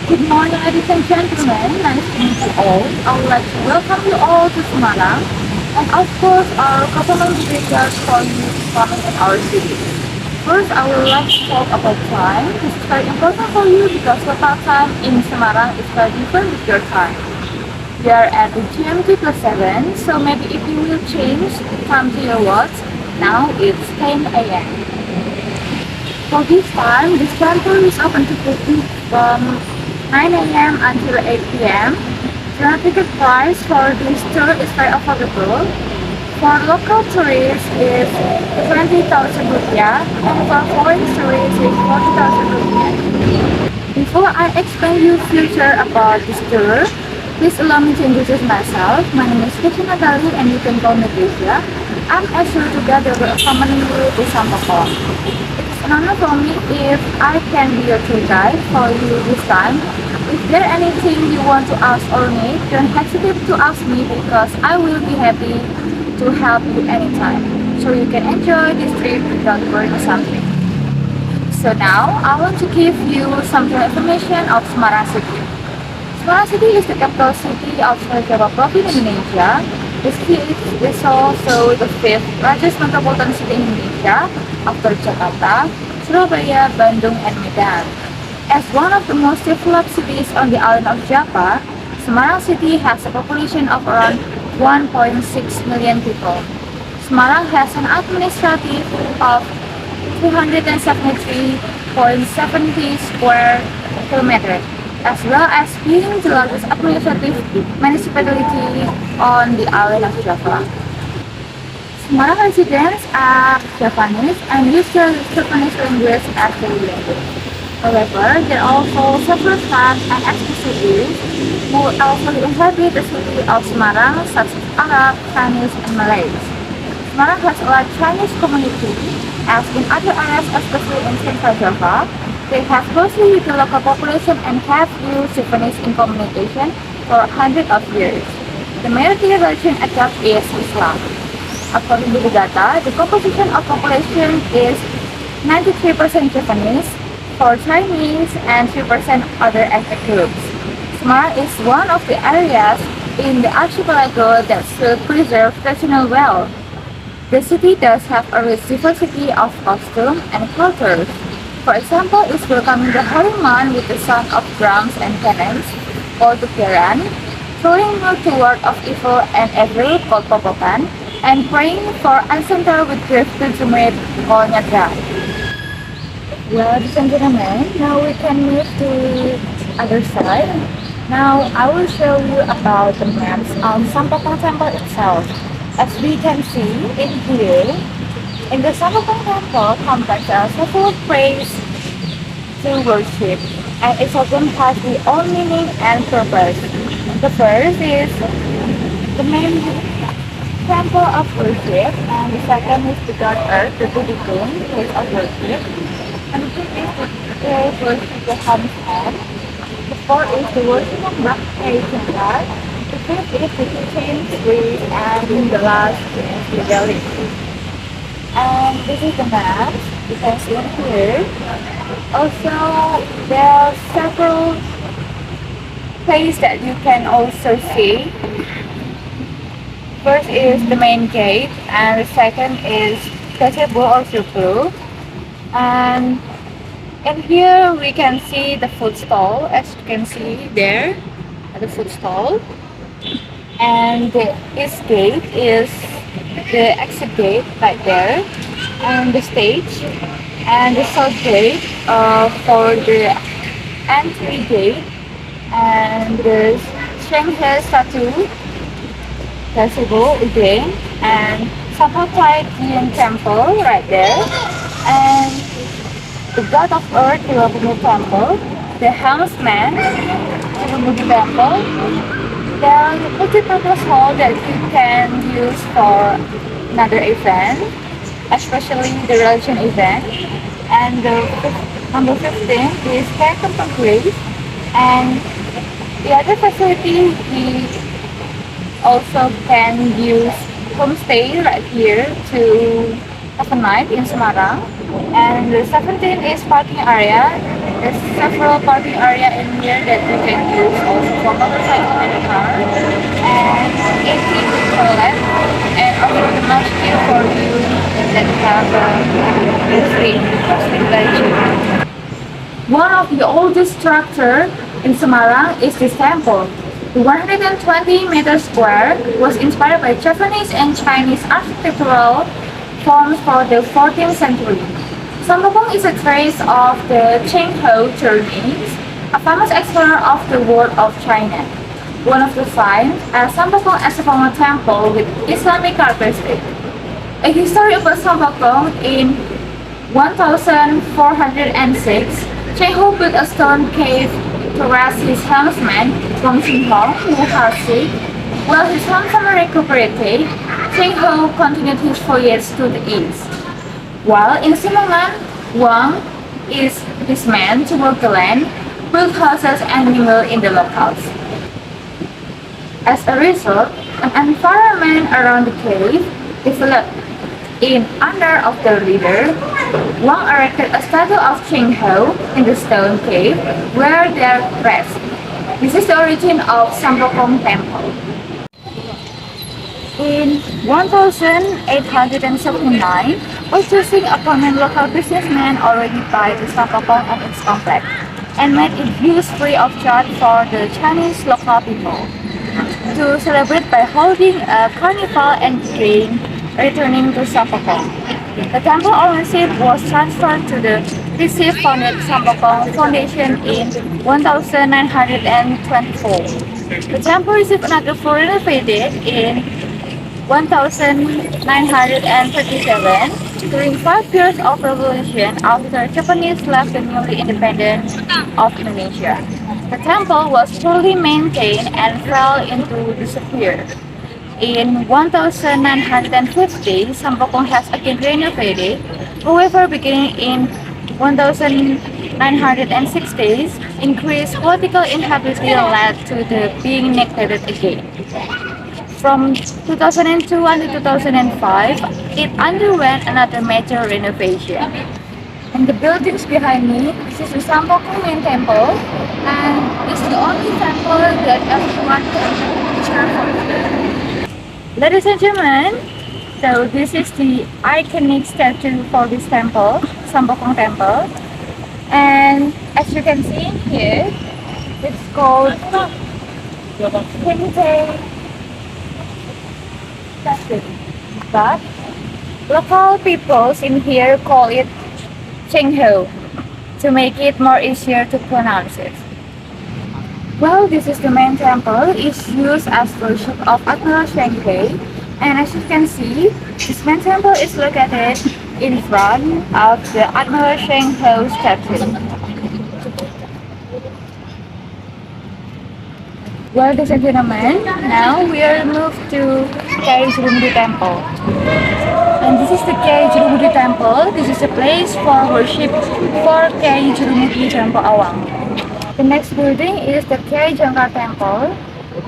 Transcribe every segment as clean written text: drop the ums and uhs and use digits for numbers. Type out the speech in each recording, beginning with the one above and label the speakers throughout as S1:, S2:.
S1: Good morning, ladies and gentlemen. Nice to meet you all. I would like to welcome you all to Semarang, and of course, our government visitors for you coming in our city. First, I would like to talk about time. This is very important for you because local time in Semarang is very different with your time. We are at the GMT plus 7, so maybe if you will change the time to your watch, now it's 10 a.m. For this time, this temple is open to public from 9 a.m. until 8 p.m. The ticket price for this tour is very affordable. For local tourists is 20,000 rupiah and for foreign tourists is 40,000 rupiah. Before I explain you future about this tour, please allow me to introduce myself. My name is Kezia Natalie and you can call me Kezia. I'm actually together with accompanying you to Sampokong. It's an honor for me if I can be your tour guide for you this time. If there anything you want to ask or need, don't hesitate to ask me because I will be happy to help you anytime. So you can enjoy this trip without worrying something. So now, I want to give you some information of Semarang City. Semarang City is the capital city of Java Province, Indonesia. The city is also the fifth largest metropolitan city in Indonesia after Jakarta, Surabaya, Bandung, and Medan. As one of the most developed cities on the island of Java, Semarang City has a population of around 1.6 million people. Semarang has an administrative of 273.70 square kilometers, as well as being the largest administrative municipality on the island of Java. Semarang residents are Javanese and use the Javanese language as their language. However, there are also several tribes and ethnicities who also inhabit the city of Semarang, such as Arab, Chinese, and Malays. Semarang has a large Chinese community, as in other areas, especially in Central Java. They have closely with the local population and have used Javanese in communication for hundreds of years. The majority religion adopted is Islam. According to the data, the composition of population is 93% Javanese, for Chinese, and 3% other ethnic groups. Semarang is one of the areas in the archipelago that still preserve traditional well. The city does have a rich diversity of costume and cultures. For example, it's welcoming the holy month with the sound of drums and cannons, called Tukiran, throwing you toward of evil and evil, called Popokan, and praying for ancestor with grief pilgrimage, called Nyadra. Well, ladies and gentlemen, now we can move to the other side. Now I will show you about the maps of Sampokong Temple itself. As we can see in here, in the Sampokong Temple complex there are several places to worship, and each of them has their own meaning and purpose. The first is the main temple of worship, and the second is the God Earth, the Buddhism place of worship, and the fifth is the worship the Ham's hand. The fourth is the worship of Bhakti God. The fifth is the kitchen, street, and the last is the valley. And this is the map you can see in here. Also, there are several places that you can also see. First is the main gate, and the second is gazebo or circle. And in here we can see the food stall, as you can see there, at the food stall. And this gate is the exit gate right there, and the stage, and the south gate for the entry gate, and the Shanghai statue, gazebo again, and Sampatai Jian temple right there, and the God of Earth, Tirabunga temple, the helmsman, Tirabunga temple, the multi-purpose hall that you can use for another event, especially the religion event, and the number 15 is Temple Grave, and the other facility we also can use homestay right here to have a night in Semarang. And the 17 is parking area. There's several parking area in here that you can use also for motorcycle and a car. And 18 is toilet. And also the masjid for you that have free hospitality. One of the oldest structure in Semarang is this temple. The 120 meter square was inspired by Japanese and Chinese architectural forms for the 14th century. Sambokong is a trace of the Cheng Ho journeys, a famous explorer of the world of China. One of the finds as Sambokong as a former temple with Islamic characteristics. A history about Sambokong in 1406, Cheng Ho built a stone cave to rest his helmsman, Wang Xinghong, who was sick. While his helmsman recuperated, Cheng Ho continued his voyage to the east. While in Semarang, Wang is his men to work the land, build houses and mingle in the locals. As a result, an environment around the cave developed. In honor of the leader, Wang erected a statue of Cheng Ho in the stone cave where they rest. This is the origin of Sambokong Temple. In 1879, purchasing a prominent local businessman already buy the Sambokong and its complex and made it use free of charge for the Chinese local people to celebrate by holding a carnival and returning to Sambokong. The temple ownership was transferred to the Received-founded Sambokong Foundation in 1924. The temple received another full renovated in 1937 during 5 years of revolution after Japanese left the newly independent of Indonesia. The temple was poorly maintained and fell into disrepair. In 1950, Sambokong has again renovated. However, beginning in 1960s, increased political instability led to the being neglected again. From 2002 until 2005, it underwent another major renovation. And the buildings behind me, this is the Sambokong main temple, and it's the only temple that everyone can picture for free. Ladies and gentlemen, so this is the iconic statue for this temple, Sambokong Temple. And as you can see here, it's called Hinte statue. But local peoples in here call it Cheng Ho to make it more easier to pronounce it. Well, this is the main temple. It's used as worship of Admiral Cheng Ho. And as you can see, this main temple is located in front of the Admiral Cheng Ho statue. Well, ladies and gentlemen, now we are moved to Kiai Jurumudi Temple. And this is the Kiai Jurumudi Temple. This is a place for worship for Kiai Jurumudi Temple Awang. The next building is the Kiai Jangkar Temple,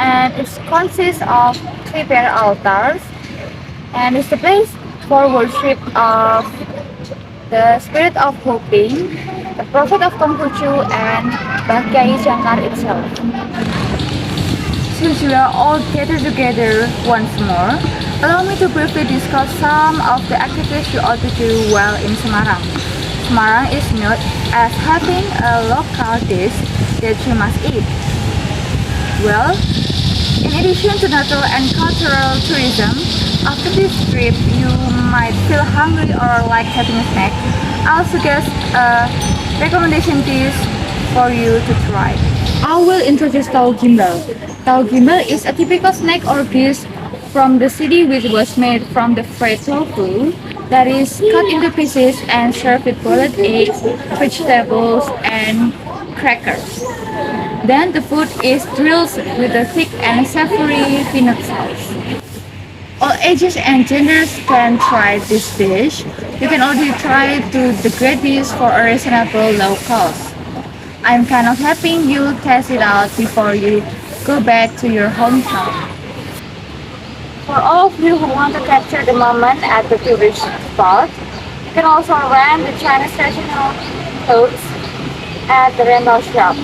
S1: and it consists of 3 pair altars, and it's the place for worship of the spirit of hoping, the prophet of Konghucu, and Kiai Jangkar itself. Since we are all gathered together once more, allow me to briefly discuss some of the activities you ought to do while in Semarang. Semarang is known as having a local dish that you must eat. Well, in addition to natural and cultural tourism, after this trip you might feel hungry or like having a snack. I'll suggest a recommendation dish for you to try. I will introduce Tahu Gimbal. Tahu Gimbal is a typical snack or dish from the city which was made from the fried tofu that is cut into pieces and served with boiled eggs, vegetables, and crackers. Then the food is drilled with a thick and savory peanut sauce. All ages and genders can try this dish. You can already try to the great dish for a reasonable low cost. I'm kind of hoping you'll test it out before you go back to your hometown. For all of you who want to capture the moment at the tourist spot, You can also rent the Chinese traditional clothes at the rental shop.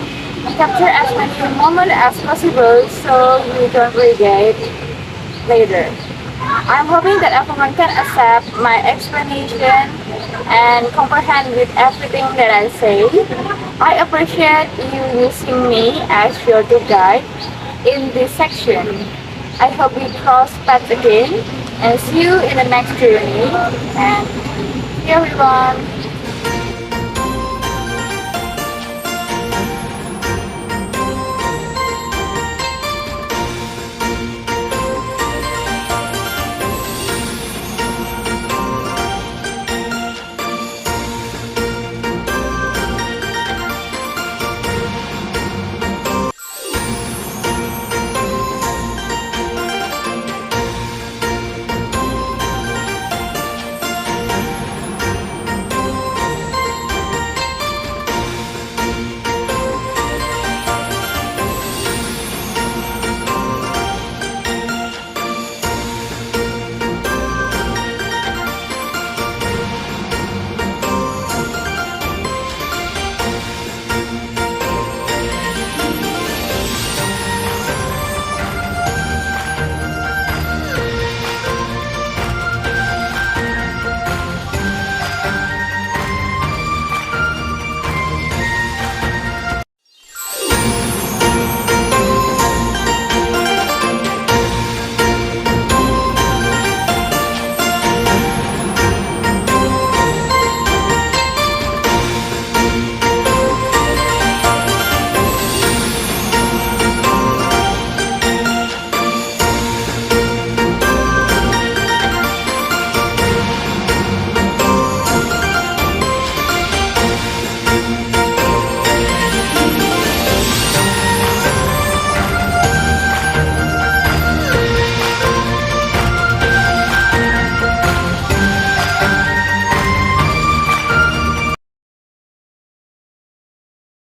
S1: Capture as many moments as possible so you don't regret later. I'm hoping that everyone can accept my explanation and comprehend with everything that I say. I appreciate you using me as your tour guide in this section. I hope we cross paths again and see you in the next journey. And see you everyone.